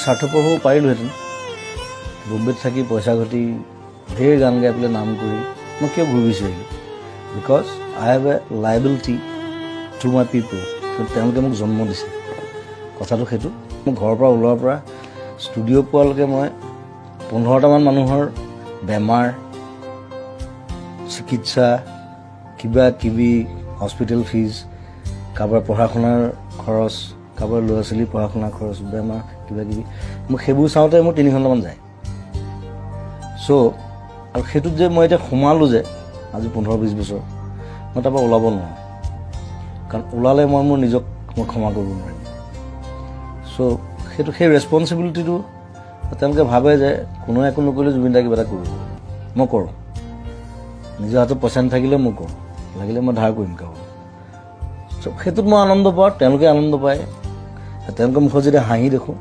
স্বাৰ্থপৰ হ'ব পাৰিলোহেঁতেন বম্বেত থাকি পইচা ঘটি ঢেৰ গান গাই পেলাই নাম কৰি মই কিয় ঘূৰি বিচাৰিলোঁ because I have a liability to my পিপল তেওঁলোকে মোক জন্ম দিছে কথাটো সেইটো মোৰ ঘৰৰ পৰা ওলোৱাৰ পৰা ষ্টুডিঅ' পোৱালৈকে মই 15টামান মানুহৰ বেমাৰ চিকিৎসা কিবা কিবি হস্পিটেল ফিজ কাৰোবাৰ পঢ়া শুনাৰ খৰচ কাৰোবাৰ ল'ৰা ছোৱালীৰ পঢ়া শুনাৰ খৰচ বেমাৰ কিবা কিবি মোক সেইবোৰ চাওঁতে মোৰ 3 ঘণ্টামান যায় চ' আৰু সেইটোত যে মই এতিয়া সোমালোঁ যে আজি 15-20 বছৰ মই তাৰপৰা ওলাব নোৱাৰোঁ কাৰণ ওলালে মই মোৰ নিজক মই ক্ষমা কৰিব নোৱাৰিম চ' সেইটো সেই ৰেছপনচিবিলিটিটো তেওঁলোকে ভাবে যে কোনোৱে একো নকৰিলে জুবিন দাই কিবা এটা কৰিব মই কৰোঁ নিজৰ হাতত পইচা নাথাকিলে মই কৰোঁ লাগিলে মই ধাৰ কৰিম কাৰোবাৰ চ' সেইটোত মই আনন্দ পাওঁ তেওঁলোকে আনন্দ পায় তেওঁলোকৰ মুখত যেতিয়া হাঁহি দেখোঁ